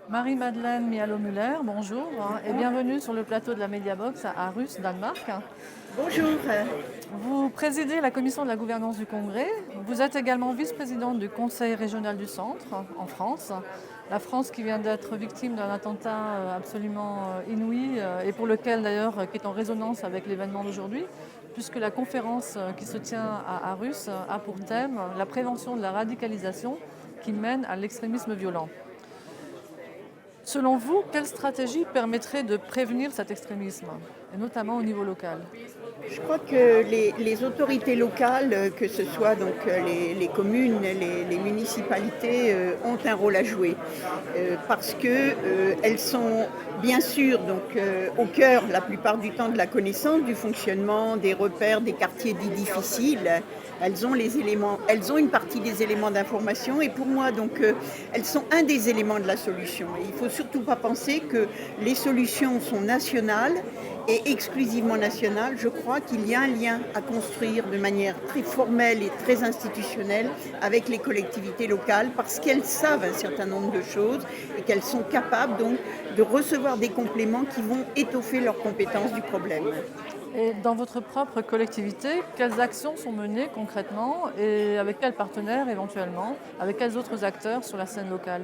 Marie-Madeleine Mialo-Müller, bonjour et bienvenue sur le plateau de la Mediabox à Aarhus, Danemark. Bonjour. Vous présidez la commission de la gouvernance du Congrès. Vous êtes également vice-présidente du Conseil régional du Centre en France. La France qui vient d'être victime d'un attentat absolument inouï et pour lequel d'ailleurs qui est en résonance avec l'événement d'aujourd'hui, puisque la conférence qui se tient à Aarhus a pour thème la prévention de la radicalisation qui mène à l'extrémisme violent. Selon vous, quelle stratégie permettrait de prévenir cet extrémisme, et notamment au niveau local? Je crois que les autorités locales, que ce soit donc les communes, les municipalités, ont un rôle à jouer parce que elles sont bien sûr donc au cœur la plupart du temps de la connaissance du fonctionnement des repères des quartiers dits difficiles. Elles ont les éléments, elles ont une partie des éléments d'information et pour moi donc elles sont un des éléments de la solution. Et il faut surtout pas penser que les solutions sont nationales et exclusivement nationale. Je crois qu'il y a un lien à construire de manière très formelle et très institutionnelle avec les collectivités locales parce qu'elles savent un certain nombre de choses et qu'elles sont capables donc de recevoir des compléments qui vont étoffer leurs compétences du problème. Et dans votre propre collectivité, quelles actions sont menées concrètement et avec quels partenaires éventuellement, avec quels autres acteurs sur la scène locale?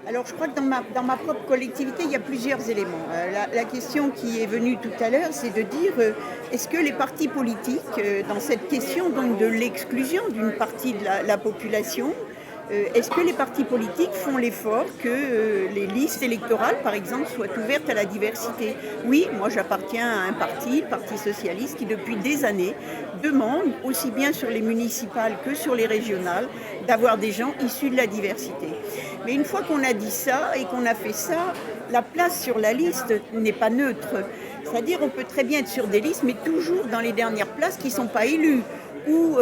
Alors je crois que dans ma propre collectivité, il y a plusieurs éléments. La question qui est venue tout à l'heure, c'est de dire est-ce que les partis politiques, dans cette question donc de l'exclusion d'une partie de la population, est-ce que les partis politiques font l'effort que les listes électorales, par exemple, soient ouvertes à la diversité? Oui, moi j'appartiens à un parti, le Parti socialiste, qui depuis des années demande, aussi bien sur les municipales que sur les régionales, d'avoir des gens issus de la diversité. Mais une fois qu'on a dit ça et qu'on a fait ça, la place sur la liste n'est pas neutre. C'est-à-dire on peut très bien être sur des listes, mais toujours dans les dernières places qui ne sont pas élues, où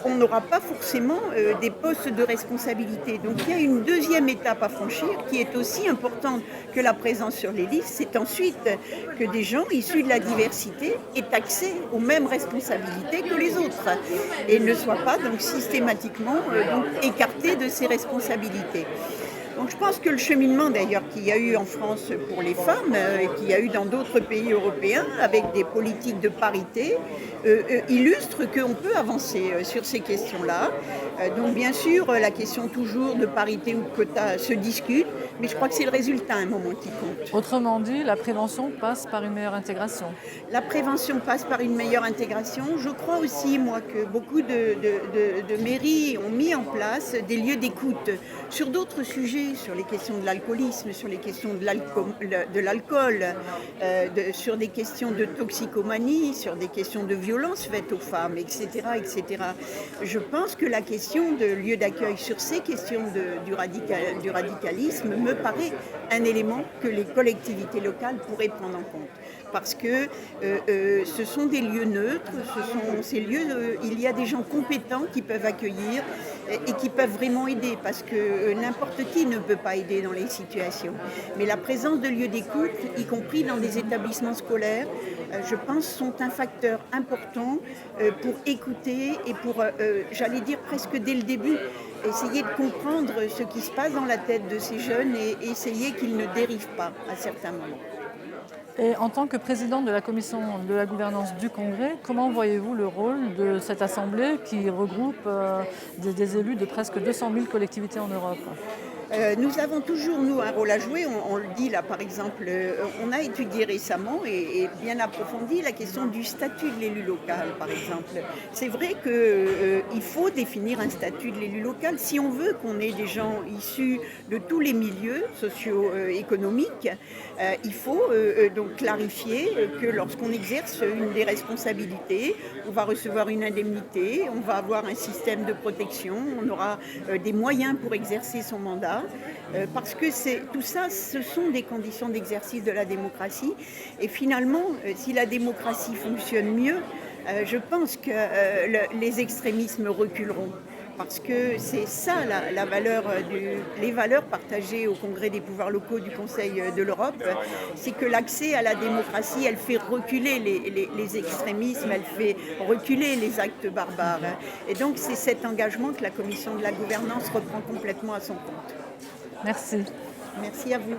on n'aura pas forcément des postes de responsabilité. Donc il y a une deuxième étape à franchir qui est aussi importante que la présence sur les listes, c'est ensuite que des gens issus de la diversité aient accès aux mêmes responsabilités que les autres et ne soient pas donc systématiquement donc écartés de ces responsabilités. Donc je pense que le cheminement d'ailleurs qu'il y a eu en France pour les femmes et qu'il y a eu dans d'autres pays européens avec des politiques de parité illustre qu'on peut avancer sur ces questions-là. Donc bien sûr la question toujours de parité ou de quota se discute, mais je crois que c'est le résultat à un moment qui compte. Autrement dit, la prévention passe par une meilleure intégration. La prévention passe par une meilleure intégration. Je crois aussi, moi, que beaucoup de mairies ont mis en place des lieux d'écoute sur d'autres sujets, sur les questions de l'alcoolisme, sur les questions de l'alcool, sur des questions de toxicomanie, sur des questions de violence faites aux femmes, etc., etc. Je pense que la question de lieux d'accueil sur ces questions du radicalisme me paraît un élément que les collectivités locales pourraient prendre en compte. Parce que ce sont des lieux neutres, ces lieux, il y a des gens compétents qui peuvent accueillir et qui peuvent vraiment aider, parce que n'importe qui ne peut pas aider dans les situations. Mais la présence de lieux d'écoute, y compris dans des établissements scolaires, je pense, sont un facteur important pour écouter et pour, j'allais dire presque dès le début, essayer de comprendre ce qui se passe dans la tête de ces jeunes et essayer qu'ils ne dérivent pas à certains moments. Et en tant que présidente de la commission de la gouvernance du Congrès, comment voyez-vous le rôle de cette assemblée qui regroupe des élus de presque 200 000 collectivités en Europe? Nous avons toujours, nous, un rôle à jouer. On le dit là, par exemple, on a étudié récemment et bien approfondi la question du statut de l'élu local, par exemple. C'est vrai qu'il faut définir un statut de l'élu local si on veut qu'on ait des gens issus de tous les milieux socio-économiques. Il faut donc clarifier que lorsqu'on exerce une des responsabilités, on va recevoir une indemnité, on va avoir un système de protection, on aura des moyens pour exercer son mandat. Parce que tout ça, ce sont des conditions d'exercice de la démocratie. Et finalement, si la démocratie fonctionne mieux, je pense que les extrémismes reculeront. Parce que c'est ça la valeur, les valeurs partagées au Congrès des pouvoirs locaux du Conseil de l'Europe, c'est que l'accès à la démocratie, elle fait reculer les extrémismes, elle fait reculer les actes barbares. Et donc c'est cet engagement que la Commission de la gouvernance reprend complètement à son compte. Merci. Merci à vous.